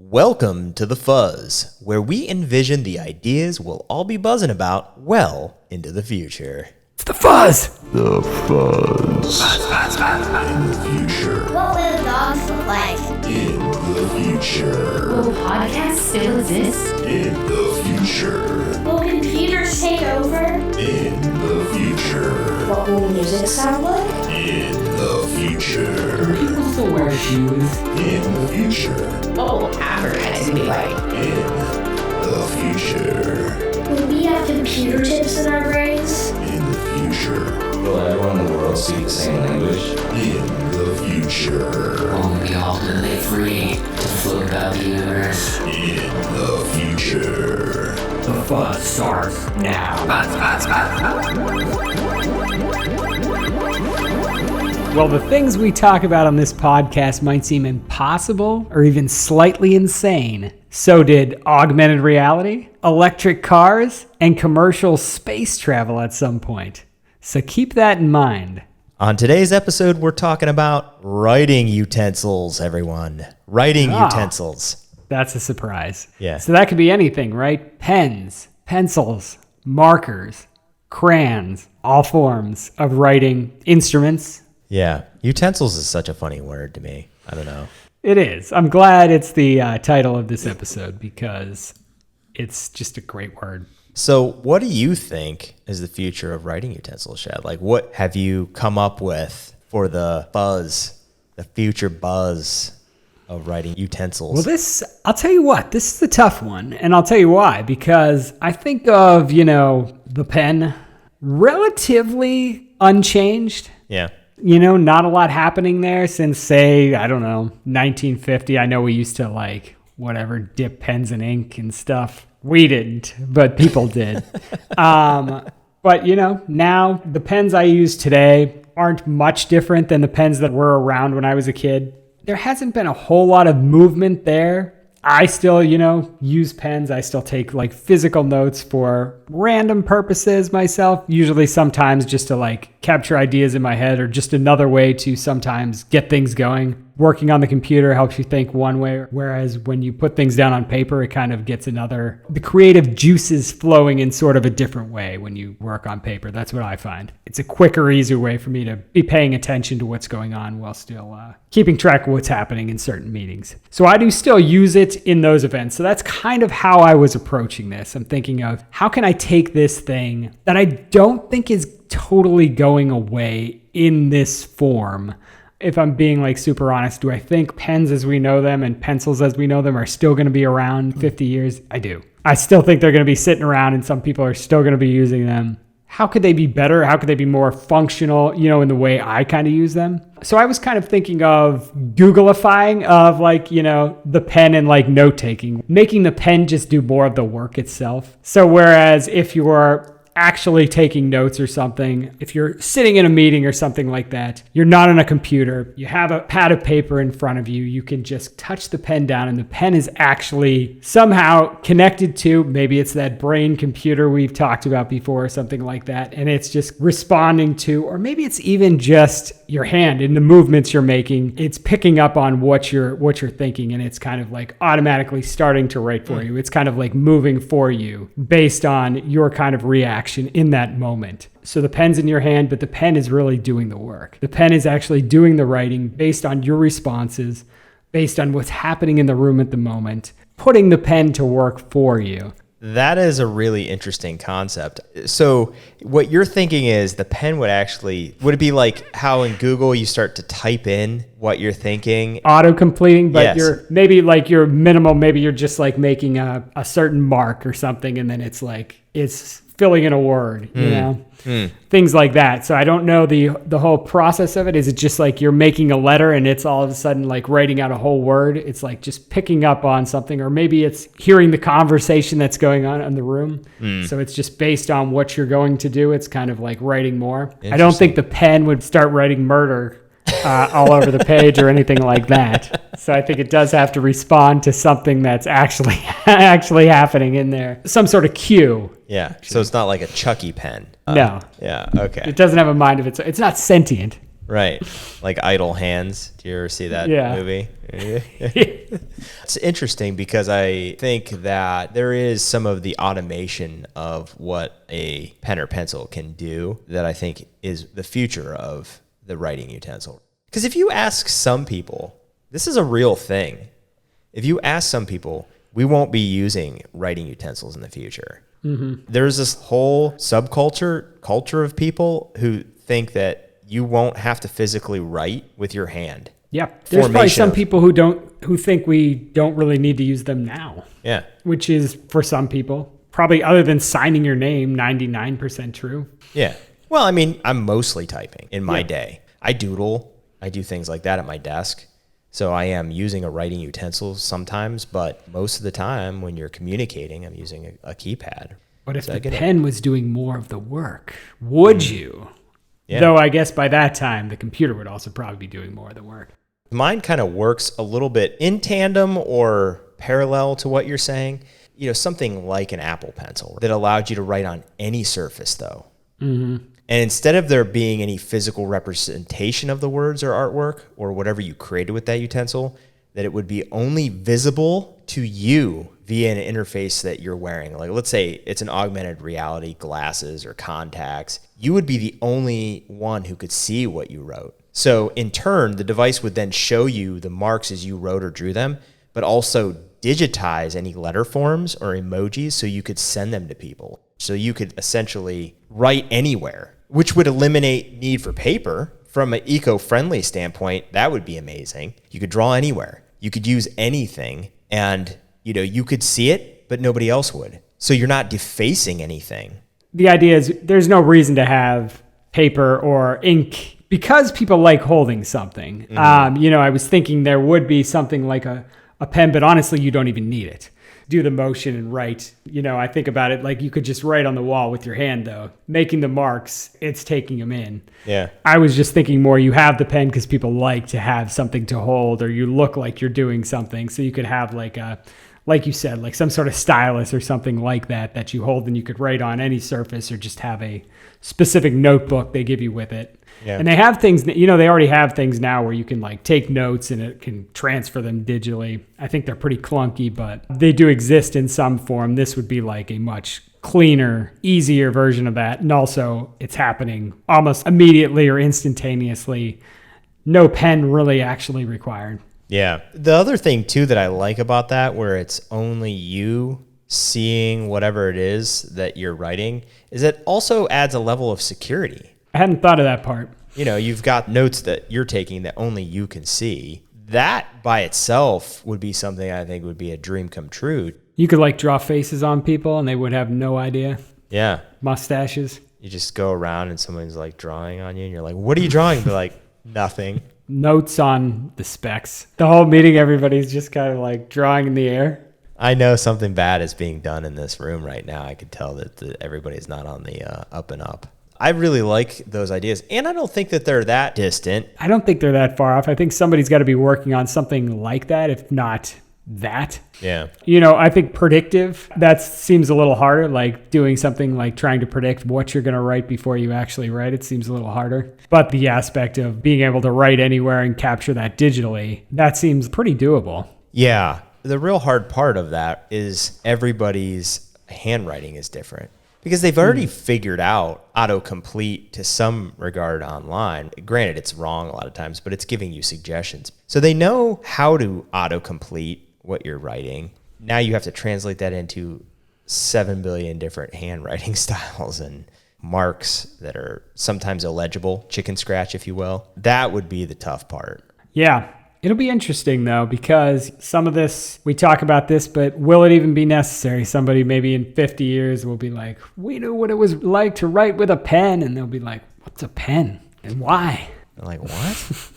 Welcome to the Fuzz, where we envision the ideas we'll all be buzzing about well into the future. It's the Fuzz! The Fuzz. In the future. What will the dogs look like? In the future. Will podcasts still exist? In the future. Will computers take over? In the future. What will music sound like? In the future. Do people still wear shoes? In the future. What will advertising be like? In the future. Will we have computer chips in our brains? In the future. Will everyone in the world speak the same language? In the future. Will we be ultimately free to float about the universe? In the future. The Fuzz starts now. Well, the things we talk about on this podcast might seem impossible or even slightly insane. So did augmented reality, electric cars, and commercial space travel at some point. So keep that in mind. On today's episode, we're talking about writing utensils, everyone. Writing utensils. That's a surprise. Yeah. So that could be anything, right? Pens, pencils, markers, crayons, all forms of writing instruments. Yeah, utensils is such a funny word to me. I don't know. It is. I'm glad it's the title of this episode because it's just a great word. So what do you think is the future of writing utensils, Shad? Like, what have you come up with for the buzz, the future buzz of writing utensils? Well, I'll tell you what, this is a tough one. And I'll tell you why. Because I think of, the pen relatively unchanged. Yeah. Not a lot happening there since, say, 1950. I know we used to dip pens in ink and stuff. We didn't, but people did. But, now the pens I use today aren't much different than the pens that were around when I was a kid. There hasn't been a whole lot of movement there. I still, use pens. I still take physical notes for random purposes myself. Usually sometimes just to capture ideas in my head or just another way to sometimes get things going. Working on the computer helps you think one way, whereas when you put things down on paper, it kind of gets the creative juices flowing in sort of a different way when you work on paper. That's what I find. It's a quicker, easier way for me to be paying attention to what's going on while still keeping track of what's happening in certain meetings. So I do still use it in those events. So that's kind of how I was approaching this. I'm thinking of how can I take this thing that I don't think is totally going away in this form. If I'm being super honest, do I think pens as we know them and pencils as we know them are still going to be around 50 years? I do. I still think they're going to be sitting around and some people are still going to be using them. How could they be better? How could they be more functional, in the way I kind of use them? So I was kind of thinking of Googleifying of the pen and note-taking, making the pen just do more of the work itself. So whereas if you're actually taking notes or something, if you're sitting in a meeting or something like that, you're not on a computer, you have a pad of paper in front of you, you can just touch the pen down and the pen is actually somehow connected to, maybe it's that brain computer we've talked about before or something like that, and it's just responding to, or maybe it's even just your hand in the movements you're making, it's picking up on what you're thinking and it's kind of automatically starting to write for you. It's kind of moving for you based on your kind of reaction in that moment. So the pen's in your hand, but the pen is really doing the work. The pen is actually doing the writing based on your responses, based on what's happening in the room at the moment, putting the pen to work for you. That is a really interesting concept. So what you're thinking is the pen would it be like how in Google you start to type in what you're thinking? Auto-completing, but Yes. you're maybe your minimal, maybe you're just making a certain mark or something, and then it's filling in a word, things like that. So I don't know the whole process of it. Is it just you're making a letter and it's all of a sudden writing out a whole word? It's just picking up on something, or maybe it's hearing the conversation that's going on in the room. So it's just based on what you're going to do. It's kind of writing more. I don't think the pen would start writing murder all over the page or anything like that. So I think it does have to respond to something that's actually happening in there. Some sort of cue. Yeah. So it's not like a Chucky pen. No. Yeah. Okay. It doesn't have a mind of its own. It's not sentient. Right. Like Idle Hands. Do you ever see that movie? It's interesting because I think that there is some of the automation of what a pen or pencil can do that I think is the future of the writing utensil. Because if you ask some people, this is a real thing. If you ask some people, we won't be using writing utensils in the future. Mm-hmm. There's this whole culture of people who think that you won't have to physically write with your hand. Yeah. There's probably some people who think we don't really need to use them now. Yeah. Which is, for some people, probably other than signing your name, 99% true. Yeah. Well, I mean, I'm mostly typing in my day. I doodle. I do things like that at my desk. So I am using a writing utensil sometimes, but most of the time when you're communicating, I'm using a keypad. But if the pen was doing more of the work, would you? Yeah. Though I guess by that time, the computer would also probably be doing more of the work. Mine kind of works a little bit in tandem or parallel to what you're saying. You know, something like an Apple Pencil that allowed you to write on any surface, though. Mm-hmm. And instead of there being any physical representation of the words or artwork or whatever you created with that utensil, that it would be only visible to you via an interface that you're wearing. Like, let's say it's an augmented reality glasses or contacts. You would be the only one who could see what you wrote. So in turn, the device would then show you the marks as you wrote or drew them, but also digitize any letter forms or emojis so you could send them to people. So you could essentially write anywhere, which would eliminate need for paper. From an eco-friendly standpoint, that would be amazing. You could draw anywhere. You could use anything, and you could see it, but nobody else would. So you're not defacing anything. The idea is there's no reason to have paper or ink because people like holding something. Mm-hmm. I was thinking there would be something like a pen, but honestly, you don't even need it. Do the motion and write. I think about it like you could just write on the wall with your hand, though. Making the marks, it's taking them in. Yeah. I was just thinking more you have the pen because people like to have something to hold, or you look like you're doing something. So you could have like you said, like some sort of stylus or something like that you hold and you could write on any surface, or just have a specific notebook they give you with it. Yeah. And they have things, they already have things now where you can like take notes and it can transfer them digitally. I think they're pretty clunky, but they do exist in some form. This would be like a much cleaner, easier version of that. And also it's happening almost immediately or instantaneously. No pen really actually required. Yeah. The other thing too that I like about that, where it's only you seeing whatever it is that you're writing, is it also adds a level of security. I hadn't thought of that part. You've got notes that you're taking that only you can see. That by itself would be something I think would be a dream come true. You could like draw faces on people and they would have no idea. Yeah. Mustaches. You just go around and someone's like drawing on you and you're like, what are you drawing? They're like, nothing. Notes on the specs. The whole meeting, everybody's just kind of like drawing in the air. I know something bad is being done in this room right now. I could tell that everybody's not on the up and up. I really like those ideas, and I don't think that they're that distant. I don't think they're that far off. I think somebody's got to be working on something like that, if not that. Yeah. I think predictive, that seems a little harder, like doing something like trying to predict what you're going to write before you actually write it seems a little harder. But the aspect of being able to write anywhere and capture that digitally, that seems pretty doable. Yeah. The real hard part of that is everybody's handwriting is different. Because they've already figured out autocomplete to some regard online. Granted, it's wrong a lot of times, but it's giving you suggestions. So they know how to autocomplete what you're writing. Now you have to translate that into 7 billion different handwriting styles and marks that are sometimes illegible, chicken scratch, if you will. That would be the tough part. Yeah. It'll be interesting, though, because some of this, we talk about this, but will it even be necessary? Somebody maybe in 50 years will be like, we knew what it was like to write with a pen. And they'll be like, what's a pen? And why? I'm like, what?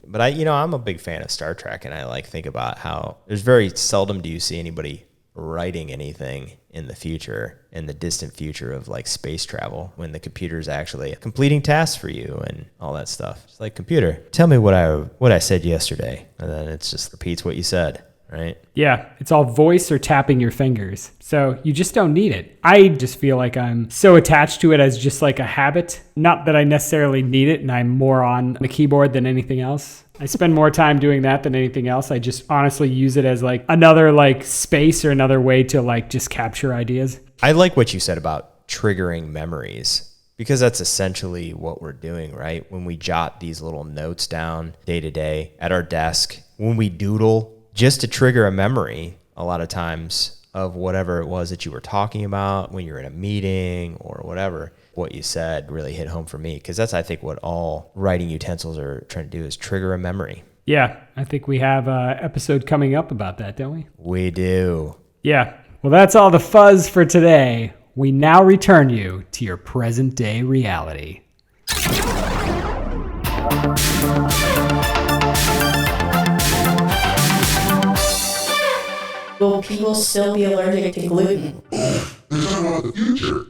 But I'm a big fan of Star Trek, and I think about how there's very seldom do you see anybody writing anything in the future, in the distant future of like space travel, when the computer's actually completing tasks for you and all that stuff. It's like, computer, tell me what I said yesterday, and then it just repeats what you said. right? Yeah, it's all voice or tapping your fingers. So you just don't need it. I just feel like I'm so attached to it as just like a habit. Not that I necessarily need it and I'm more on the keyboard than anything else. I spend more time doing that than anything else. I just honestly use it as like another like space or another way to like just capture ideas. I like what you said about triggering memories, because that's essentially what we're doing, right? When we jot these little notes down day to day at our desk, when we doodle, just to trigger a memory a lot of times of whatever it was that you were talking about when you're in a meeting or whatever. What you said really hit home for me, because that's, I think, what all writing utensils are trying to do, is trigger a memory. Yeah, I think we have an episode coming up about that, don't we? We do. Yeah. Well, that's all the fuzz for today. We now return you to your present day reality. Will people still be allergic to gluten? They're talking about the future.